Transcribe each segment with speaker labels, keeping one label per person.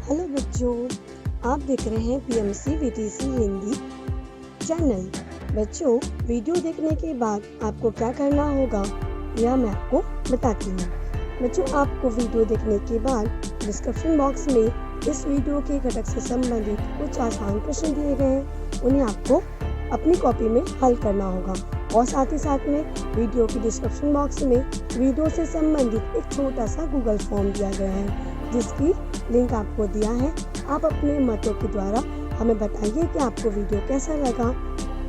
Speaker 1: Hello बच्चों, आप देख रहे हैं पीएमसी वीटीसी हिंदी चैनल। बच्चों, वीडियो देखने के बाद आपको क्या करना होगा यह मैं आपको बताती हूँ। बच्चों, आपको वीडियो देखने के बाद डिस्क्रिप्शन बॉक्स में इस वीडियो के घटक से संबंधित कुछ आसान प्रश्न दिए गए हैं, उन्हें आपको अपनी कॉपी में हल करना होगा। और साथ ही साथ में वीडियो की डिस्क्रिप्शन बॉक्स में वीडियो से संबंधित एक छोटा सा गूगल फॉर्म दिया गया है, जिसकी लिंक आपको दिया है। आप अपने मतों के द्वारा हमें बताइए कि आपको वीडियो कैसा लगा।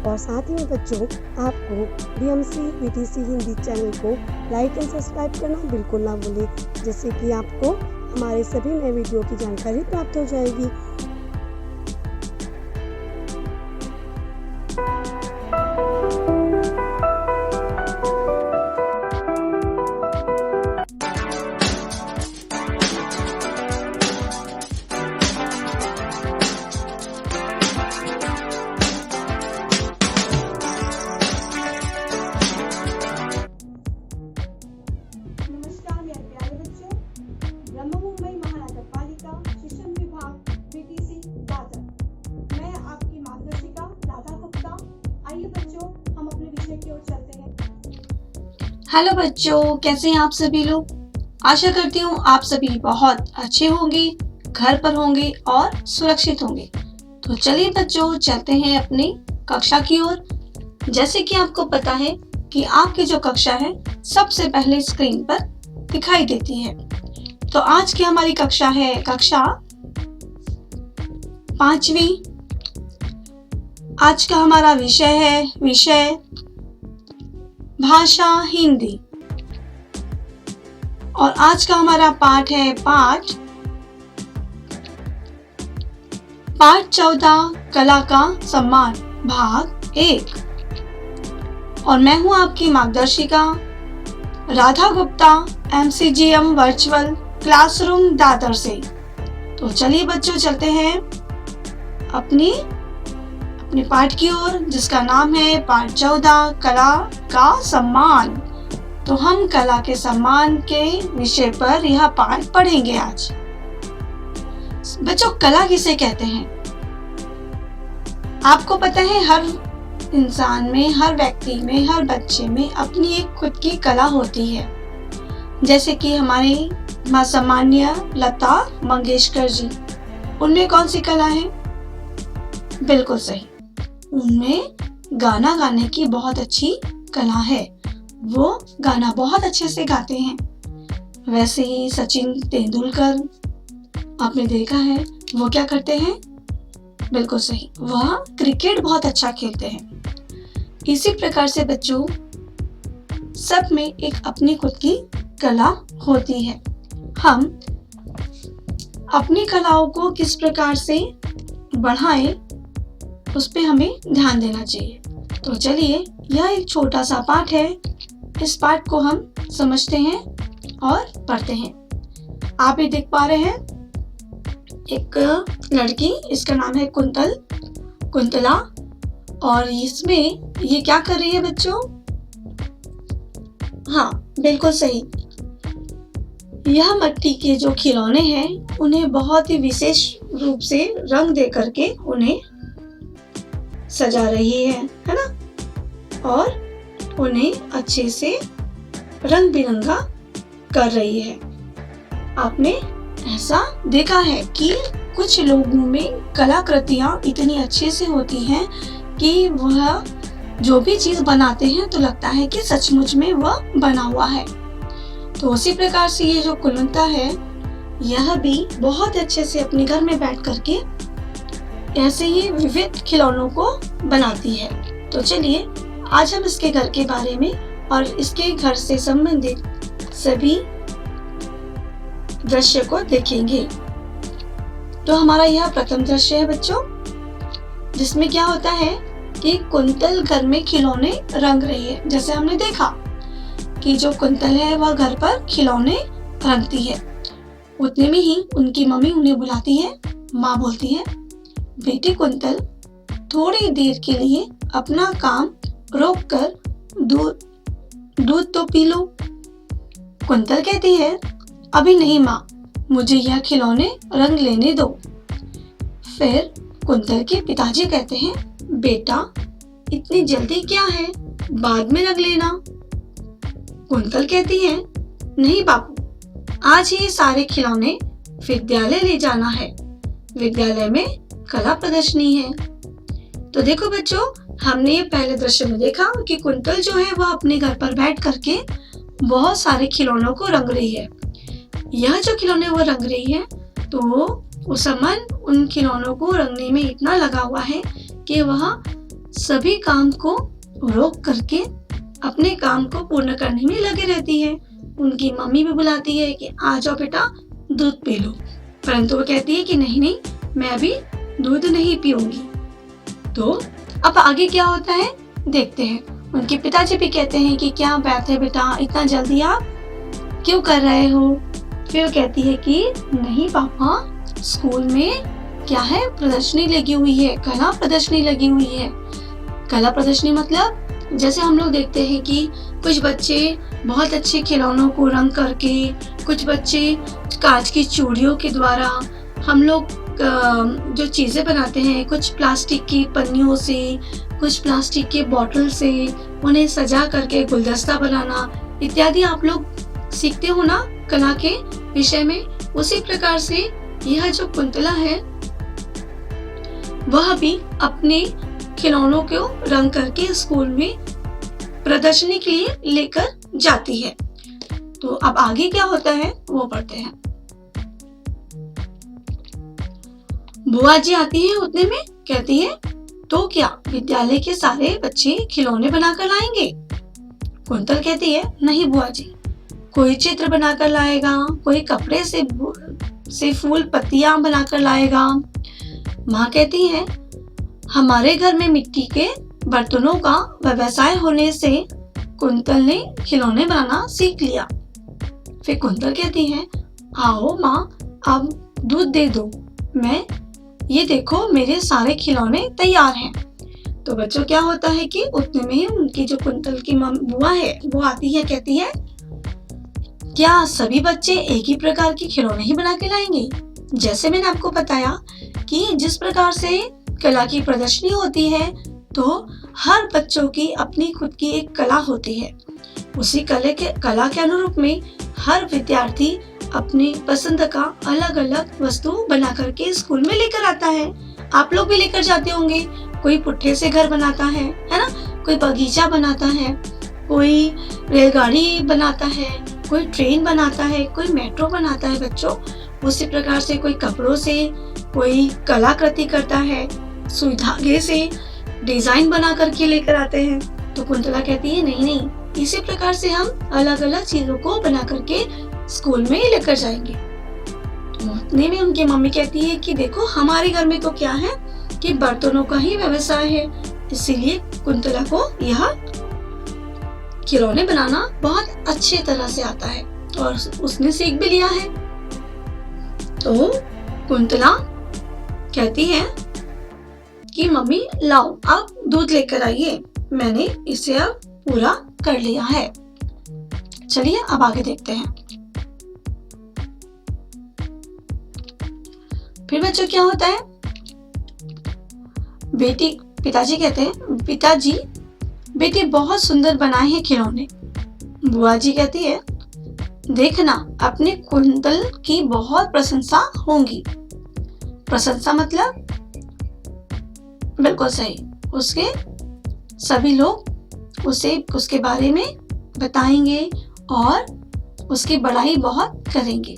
Speaker 1: और साथ ही में बच्चों, आपको पीएमसी वीटीसी हिंदी चैनल को लाइक एंड सब्सक्राइब करना बिल्कुल ना भूलें, जिससे कि आपको हमारे सभी नए वीडियो की जानकारी प्राप्त हो जाएगी।
Speaker 2: नमस्कार मेरे प्यारे बच्चों, ब्रह्म मुंबई महानगर पालिका शिक्षण विभाग वीटीसी दादर, मैं आपकी मार्गदर्शिका राधा गुप्ता। आइए बच्चों, हम अपने विषय की ओर चलते हैं।
Speaker 3: हेलो बच्चों, कैसे हैं आप सभी लोग। आशा करती हूँ आप सभी बहुत अच्छे होंगे, घर पर होंगे और सुरक्षित होंगे। तो चलिए बच्चों, चलते हैं अपनी कक्षा की ओर। जैसे कि आपको पता है कि आपकी जो कक्षा है सबसे पहले स्क्रीन पर दिखाई देती है। तो आज की हमारी कक्षा है कक्षा 5वीं। आज का हमारा विषय है भाषा हिंदी। और आज का हमारा पाठ है पाठ 14 कला का सम्मान भाग 1। और मैं हूं आपकी मार्गदर्शिका Radha Gupta, MCGM virtual classroom Dadar से। तो चलिए बच्चों, चलते हैं अपने पाठ की ओर, जिसका नाम है पाठ 14 कला का सम्मान। तो हम कला के सम्मान के विषय पर यह पाठ पढ़ेंगे आज। बच्चों, कला किसे कहते हैं? आपको पता है, हर इंसान में, हर व्यक्ति में, हर बच्चे में अपनी एक खुद की कला होती है। जैसे कि हमारे मां सम्मान्य लता मंगेशकर जी, उनमें कौन सी कला है? बिल्कुल सही, उनमें गाना गाने की बहुत अच्छी कला है। वो गाना बहुत अच्छे से गाते हैं। वैसे ही सचिन तेंदुलकर, आपने देखा है वो क्या करते हैं? बिल्कुल सही, वह क्रिकेट बहुत अच्छा खेलते हैं। इसी प्रकार से बच्चों, सब में एक अपनी खुद की कला होती है। हम अपनी कलाओं को किस प्रकार से बढ़ाएं, उस पे हमें ध्यान देना चाहिए। तो चलिए, यह एक छोटा सा पाठ है। इस पाठ को हम समझते हैं और पढ़ते हैं। आप ये देख पा रहे हैं, एक लड़की, इसका नाम है कुंतला। और इसमें ये क्या कर रही है बच्चों? हाँ, बिल्कुल सही, यह मिट्टी के जो खिलौने हैं उन्हें बहुत ही विशेष रूप से रंग दे करके उन्हें सजा रही है ना? और उन्हें अच्छे से रंग बिरंगा कर रही है। आपने ऐसा देखा है कि कुछ लोगों में कलाकृतियां इतनी अच्छे से होती हैं कि वह जो भी चीज बनाते हैं तो लगता है कि सचमुच में वह बना हुआ है। तो उसी प्रकार से ये जो कुलंता है, यह भी बहुत अच्छे से अपने घर में बैठ करके ऐसे ही विविध खिलौनों को बनाती है। तो चलिए, आज हम इसके घर के बारे में और इसके घर से संबंधित सभी दृश्य को देखेंगे। तो हमारा यह प्रथम दृश्य है बच्चों, जिसमें क्या होता है कि कुंतल घर में खिलौने रंग रही है। जैसे हमने देखा कि जो कुंतल है वह घर पर खिलौने रंगती है। उतने में ही उनकी मम्मी उन्हें बुलाती है। माँ बोलती है, बेटी कुंतल, थोड़ी देर के लिए अपना काम रोक कर दूध तो पी लो। कुंतल कहती है, अभी नहीं माँ, मुझे यह खिलौने रंग लेने दो। फिर कुंतल के पिताजी कहते हैं, बेटा इतनी जल्दी क्या है, बाद में रंग लेना। कुंतल कहती है, नहीं बापू, आज ही सारे खिलौने विद्यालय ले जाना है। विद्यालय में कला प्रदर्शनी है। तो देखो बच्चों, हमने ये पहले दृश्य में देखा कि कुंतल जो है वह अपने घर पर बैठ करके बहुत सारे खिलौनों को रंग रही है। यह जो खिलौने वो रंग रही है, तो उसका मन उन खिलौनों को रंगने में इतना लगा हुआ है कि वह सभी काम को रोक करके अपने काम को पूर्ण करने में लगी रहती है। उनकी मम्मी भी बुलाती है कि आ जाओ बेटा दूध पी लो, परंतु वो कहती है कि नहीं नहीं, मैं अभी दूध नहीं पीऊंगी। तो अब आगे क्या होता है देखते हैं। उनके पिताजी भी कहते हैं कि क्या बात है बेटा, इतना जल्दी आप क्यों कर रहे हो। फिर वो कहती है कि नहीं पापा, स्कूल में क्या है, प्रदर्शनी लगी हुई है, कला प्रदर्शनी लगी हुई है। कला प्रदर्शनी मतलब जैसे हम लोग देखते हैं कि कुछ बच्चे बहुत अच्छे खिलौनों को रंग करके, कुछ बच्चे कांच की चूड़ियों के द्वारा हम लोग जो चीजें बनाते हैं, कुछ प्लास्टिक की पन्नियों से, कुछ प्लास्टिक के बॉटल से उन्हें सजा करके गुलदस्ता बनाना इत्यादि आप लोग सीखते हो ना कला के विषय में। उसी प्रकार से यह जो कुंतला है वह भी अपने खिलौनों को रंग करके स्कूल में प्रदर्शनी के लिए लेकर जाती है। तो अब आगे क्या होता है वो पढ़ते हैं। बुआ जी आती है उतने में, कहती है, तो क्या विद्यालय के सारे बच्चे खिलौने बनाकर लाएंगे। कुंतल कहती है, नहीं बुआ जी, कोई चित्र बनाकर लाएगा, कोई कपड़े से फूल पत्तियां बनाकर लाएगा। माँ कहती है, हमारे घर में मिट्टी के बर्तनों का व्यवसाय होने से कुंतल ने खिलौने बनाना सीख लिया। फिर कुंतल कहती है, आओ माँ, अब दूध दे दो, मैं ये देखो मेरे सारे खिलौने तैयार हैं। तो बच्चों क्या होता है कि उतने में ही उनकी जो कुंतल की बुआ है वो आती है, कहती है, क्या सभी बच्चे एक ही प्रकार के खिलौने ही बना के लाएंगे। जैसे मैंने आपको बताया कि जिस प्रकार से कला की प्रदर्शनी होती है तो हर बच्चों की अपनी खुद की एक कला होती है। उसी कला के अनुरूप में हर विद्यार्थी अपनी पसंद का अलग अलग वस्तु बना करके स्कूल में लेकर आता है। आप लोग भी लेकर जाते होंगे। कोई पुट्ठे से घर बनाता है ना, कोई बगीचा बनाता है, कोई रेलगाड़ी बनाता है, कोई ट्रेन बनाता है, कोई मेट्रो बनाता है बच्चों। उसी प्रकार से कोई कपड़ों से कोई कलाकृति करता है, सुई धागे से डिजाइन बना करके लेकर आते हैं। तो कुंतला कहती है, नहीं नहीं, इसी प्रकार से हम अलग अलग चीजों को बना करके स्कूल में लेकर जाएंगे। तो उतने में उनकी मम्मी कहती है कि देखो हमारे घर में तो क्या है कि बर्तनों का ही व्यवसाय है, इसीलिए कुंतला को यह खिलौने बनाना बहुत अच्छे तरह से आता है और उसने सीख भी लिया है। तो कुंतला कहती है कि मम्मी लाओ अब दूध लेकर आइए, मैंने इसे अब पूरा कर लिया है। चलिए अब आगे देखते हैं। फिर बच्चों क्या होता है, पिताजी कहते हैं, पिताजी बेटी बहुत सुंदर बनाए हैं खिलौने। बुआ जी कहती है, देखना अपने कुंतल की बहुत प्रशंसा होगी। प्रशंसा मतलब बिल्कुल सही, उसके सभी लोग उसके बारे में बताएंगे और उसकी बड़ाई बहुत करेंगे।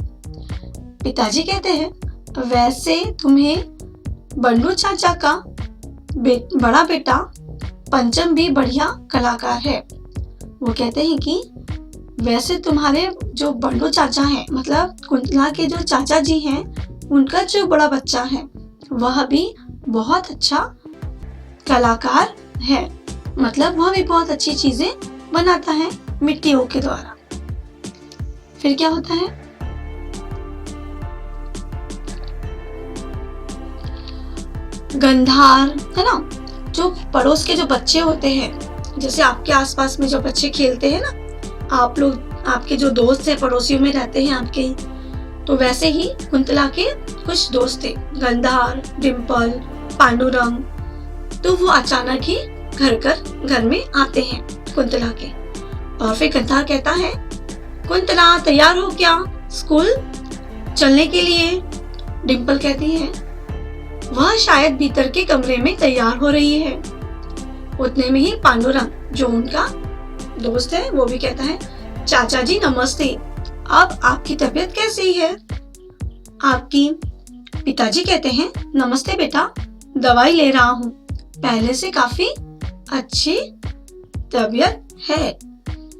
Speaker 3: पिताजी कहते हैं, वैसे तुम्हें बंडू चाचा का बड़ा बेटा पंचम भी बढ़िया कलाकार है। वो कहते हैं कि वैसे तुम्हारे जो बंडू चाचा हैं, मतलब कुंतला के जो चाचा जी हैं, उनका जो बड़ा बच्चा है वह भी बहुत अच्छा कलाकार है, मतलब वह भी बहुत अच्छी चीजें बनाता है मिट्टियों के द्वारा। फिर क्या होता है, गंधार है ना, जो पड़ोस के जो बच्चे होते हैं, जैसे आपके आसपास में जो बच्चे खेलते हैं ना, आप लोग आपके जो दोस्त हैं पड़ोसियों में रहते हैं आपके, तो वैसे ही कुंतला के कुछ दोस्त थे, गंधार, डिम्पल, पांडुरंग। तो वो अचानक ही घर में आते हैं कुंतला के। और फिर गंधार कहता है, कुंतला तैयार हो क्या स्कूल चलने के लिए? डिम्पल कहती है, वह शायद भीतर के कमरे में तैयार हो रही है। उतने में ही पांडुरंग जो उनका दोस्त है वो भी कहता है, चाचा जी नमस्ते, अब आपकी तबीयत कैसी है? आपकी पिताजी कहते हैं, नमस्ते बेटा, दवाई ले रहा हूँ, पहले से काफी अच्छी तबीयत है।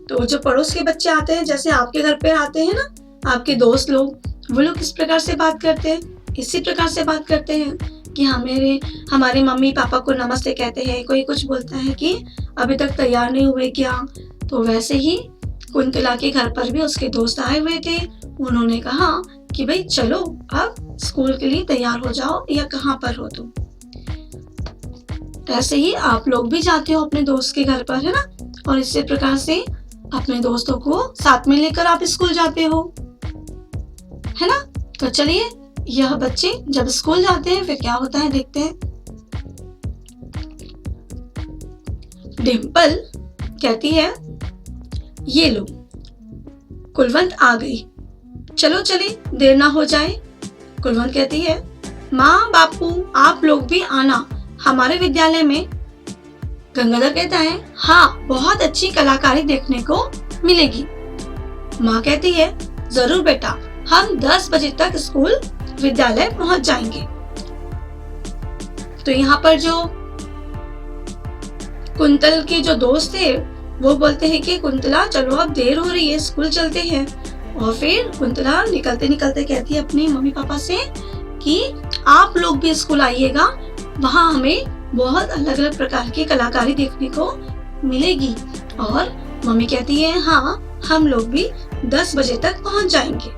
Speaker 3: तो जो पड़ोस के बच्चे आते हैं, जैसे आपके घर पे आते हैं ना आपके दोस्त लोग, वो लोग किस प्रकार से बात करते हैं? इसी प्रकार से बात करते हैं कि हमारे मम्मी पापा को नमस्ते कहते हैं। कोई कुछ बोलता है कि अभी तक तैयार नहीं हुए क्या? तो वैसे ही कुंतला के घर पर भी उसके दोस्त आए हुए थे। उन्होंने कहा कि भाई चलो अब स्कूल के लिए तैयार हो जाओ, या कहाँ पर हो तुम? ऐसे ही आप लोग भी जाते हो अपने दोस्त के घर पर, है ना? और इसी प्रकार से अपने दोस्तों को साथ में लेकर आप स्कूल जाते हो, है ना? तो चलिए, यह बच्चे जब स्कूल जाते हैं फिर क्या होता है देखते हैं। डिम्पल कहती है, ये लो कुलवंत आ गई, चलो चले, देर ना हो जाए। कुलवंत कहती है, माँ बापू आप लोग भी आना हमारे विद्यालय में। गंगाधर कहता है, हाँ बहुत अच्छी कलाकारी देखने को मिलेगी। माँ कहती है, जरूर बेटा, हम 10 बजे तक स्कूल विद्यालय पहुंच जाएंगे। तो यहाँ पर जो कुंतल के जो दोस्त थे वो बोलते हैं कि कुंतला चलो अब देर हो रही है, स्कूल चलते हैं। और फिर कुंतला निकलते निकलते कहती है अपने मम्मी पापा से कि आप लोग भी स्कूल आइएगा, वहाँ हमें बहुत अलग अलग प्रकार की कलाकारी देखने को मिलेगी। और मम्मी कहती है, हाँ हम लोग भी 10 बजे तक पहुंच जाएंगे।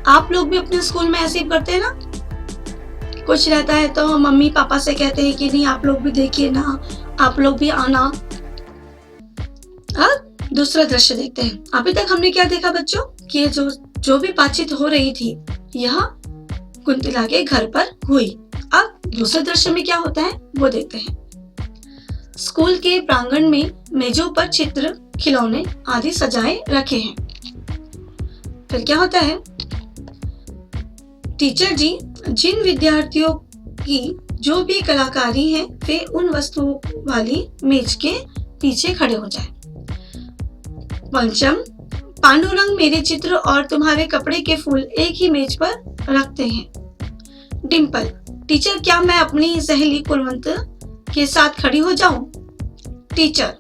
Speaker 3: आप लोग भी अपने स्कूल में ऐसे ही करते हैं ना? कुछ रहता है तो मम्मी पापा से कहते हैं कि नहीं आप लोग भी देखिए ना, आप लोग भी आना। अब दूसरा दृश्य देखते हैं। अभी तक हमने क्या देखा बच्चों कि जो भी बातचीत हो रही थी यह कुंतला के घर पर हुई। अब दूसरे दृश्य में क्या होता है वो देखते हैं। स्कूल के प्रांगण में मेजों पर चित्र, खिलौने आदि सजाए रखे हैं। फिर क्या होता है, टीचर जी जिन विद्यार्थियों की जो भी कलाकारी है वे उन वस्तुओं वाली मेज के पीछे खड़े हो जाएं। पंचम, पांडुरंग मेरे चित्र और तुम्हारे कपड़े के फूल एक ही मेज पर रखते हैं। डिम्पल, टीचर क्या मैं अपनी सहेली कुलवंत के साथ खड़ी हो जाऊं? टीचर,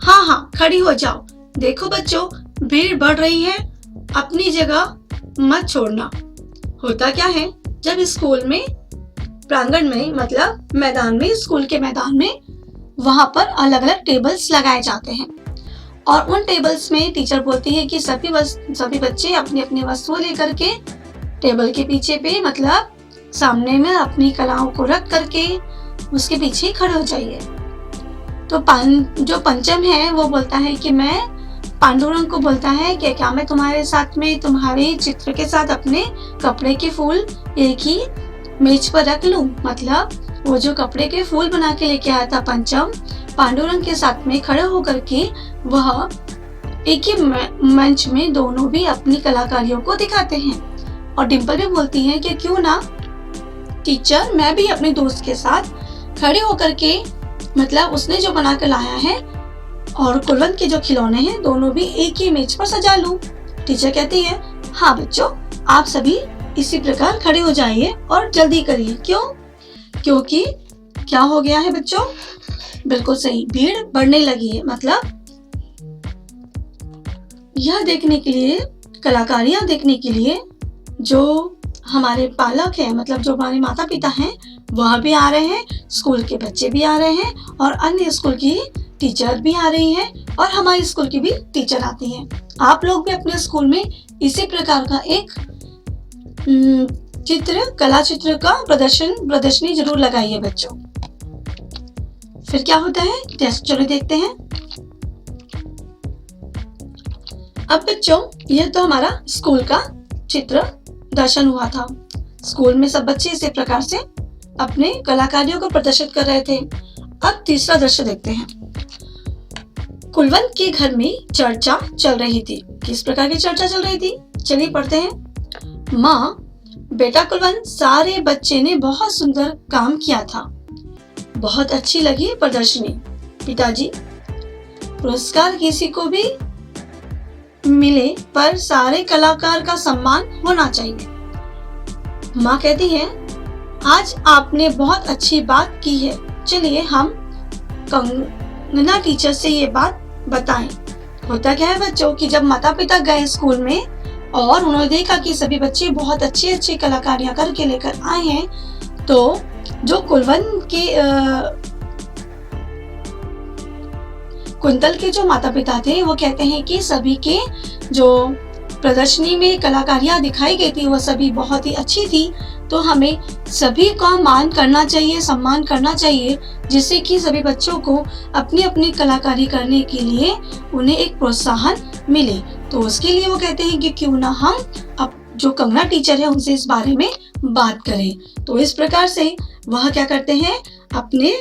Speaker 3: हाँ हाँ खड़ी हो जाओ। देखो बच्चों भीड़ बढ़ रही है, अपनी जगह मत छोड़ना। होता क्या है, जब स्कूल में प्रांगण में मतलब मैदान में, स्कूल के मैदान में वहां पर अलग अलग टेबल्स लगाए जाते हैं और उन टेबल्स में टीचर बोलती है कि सभी बच्चे अपनी अपनी वस्तुएं लेकर के टेबल के पीछे पे मतलब सामने में अपनी कलाओं को रख करके उसके पीछे खड़े हो जाइए। तो जो पंचम है वो बोलता है कि मैं पांडुरंग को बोलता है कि क्या मैं तुम्हारे साथ में तुम्हारे चित्र के साथ अपने कपड़े के फूल एक ही मेज पर रख लूं। मतलब वो जो कपड़े के फूल बना के लेके आया था पंचम, पांडुरंग के साथ में खड़े होकर के वह एक ही मंच में दोनों भी अपनी कलाकारियों को दिखाते हैं। और डिम्पल भी बोलती है कि क्यों ना टीचर मैं भी अपने दोस्त के साथ खड़े होकर के मतलब उसने जो बना कर लाया है और कुलवंत के जो खिलौने हैं दोनों भी एक ही मेज पर सजा लूं। टीचर कहती है, हाँ बच्चों आप सभी इसी प्रकार खड़े हो जाइए और जल्दी करिए। क्यों? क्योंकि क्या हो गया है बच्चों? बिल्कुल सही, भीड़ बढ़ने लगी है। मतलब यह देखने के लिए, कलाकारियां देखने के लिए जो हमारे पालक हैं मतलब जो हमारे माता पिता हैं वह भी आ रहे हैं, स्कूल के बच्चे भी आ रहे हैं और अन्य स्कूल की टीचर भी आ रही हैं और हमारे स्कूल की भी टीचर आती हैं। आप लोग भी अपने स्कूल में इसी प्रकार का एक कला चित्र का प्रदर्शनी जरूर लगाइए बच्चों। फिर क्या होता है चलो देखते हैं। अब बच्चों यह तो हमारा स्कूल का चित्र दर्शन हुआ था। स्कूल में सब बच्चे इसी प्रकार से अपने कलाकारियों को प्रदर्शित कर रहे थे। अब तीसरा दृश्य देखते हैं। कुलवंत के घर में चर्चा चल रही थी। किस प्रकार की चर्चा चल रही थी? चलिए पढ़ते हैं। माँ, बेटा कुलवंत, सारे बच्चे ने बहुत सुंदर काम किया था। बहुत अच्छी लगी प्रदर्शनी। पिताजी, पुरस्कार किसी को भी मिले पर सारे कलाकार का सम्मान होना चाहिए। माँ कहती है, आज आपने बहुत अच्छी बात की है। चलिए हम कंगना टीचर से ये बात बताएं। होता क्या है बच्चों कि जब माता पिता गए स्कूल में और उन्होंने देखा कि सभी बच्चे बहुत अच्छी अच्छी कलाकारियां करके लेकर आए हैं, तो जो कुंतल के जो माता पिता थे वो कहते हैं कि सभी के जो प्रदर्शनी में कलाकारियां दिखाई गई थी वो सभी बहुत ही अच्छी थी, तो हमें सभी का मान करना चाहिए, सम्मान करना चाहिए, जिससे कि सभी बच्चों को अपनी अपनी कलाकारी करने के लिए उन्हें एक प्रोत्साहन मिले। तो उसके लिए वो कहते हैं कि क्यों ना हम अब जो कंगना टीचर है उनसे इस बारे में बात करें। तो इस प्रकार से वह क्या करते हैं, अपने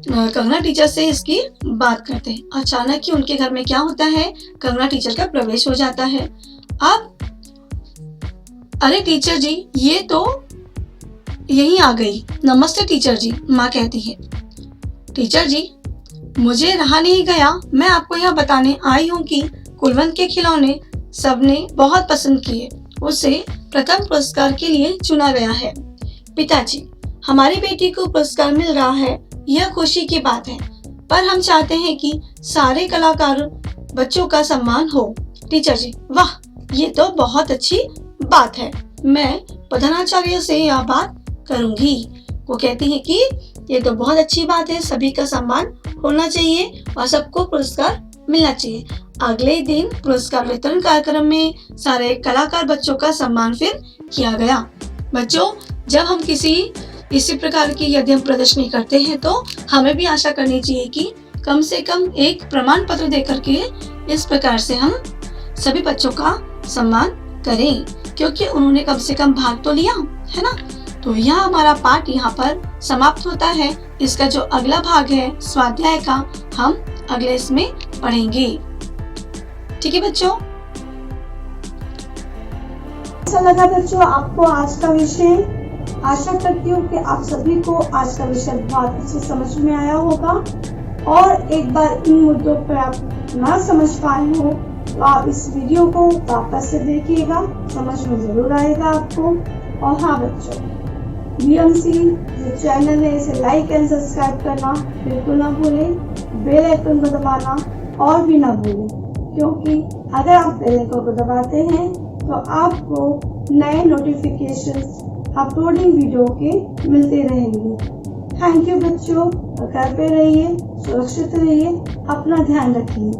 Speaker 3: कंगना टीचर से इसकी बात करते हैं। अचानक ही उनके घर में क्या होता है, कंगना टीचर का प्रवेश हो जाता है। अब अरे टीचर जी, ये तो यहीं आ गई। नमस्ते टीचर जी, माँ कहती है। टीचर जी, मुझे रहा नहीं गया, मैं आपको यह बताने आई हूँ कि कुलवंत के खिलौने सबने बहुत पसंद किए। उसे प्रथम पुरस्कार के लिए चुना गया है। पिताजी, हमारी बेटी को पुरस्कार मिल रहा है, यह खुशी की बात है, पर हम चाहते हैं कि सारे कलाकार बच्चों का सम्मान हो। टीचर जी, वाह, ये तो बहुत अच्छी बात है, मैं प्रधानाचार्य से यह बात करूंगी। वो कहती है कि ये तो बहुत अच्छी बात है, सभी का सम्मान होना चाहिए और सबको पुरस्कार मिलना चाहिए। अगले दिन पुरस्कार वितरण कार्यक्रम में सारे कलाकार बच्चों का सम्मान फिर किया गया। बच्चों, जब हम इसी प्रकार की यदि हम प्रदर्शनी करते हैं तो हमें भी आशा करनी चाहिए कि कम से कम एक प्रमाण पत्र देकर के इस प्रकार से हम सभी बच्चों का सम्मान करें, क्योंकि उन्होंने कम से कम भाग तो लिया है ना। तो यह हमारा पाठ यहाँ पर समाप्त होता है। इसका जो अगला भाग है स्वाध्याय का, हम अगले इसमें पढ़ेंगे। ठीक है बच्चों।
Speaker 2: अच्छा लगा बच्चों आपको आज का विषय? आशा करती हूँ कि आप सभी को आज का विषय बहुत अच्छे समझ में आया होगा, और एक बार इन मुद्दों पर आप ना समझ पाए हो तो आप इस वीडियो को वापस से देखिएगा, समझ में जरूर आएगा आपको। और हाँ बच्चों, BMC जो चैनल है इसे लाइक एंड सब्सक्राइब करना बिल्कुल ना भूलें, बेल आइकन को दबाना और भी ना भूलें, क्योंकि अगर आप बेल आइकन को दबाते हैं तो आपको नए नोटिफिकेशंस अपलोडिंग वीडियो के मिलते रहेंगे। थैंक यू बच्चों, घर पे रहिए, सुरक्षित रहिए, अपना ध्यान रखिए।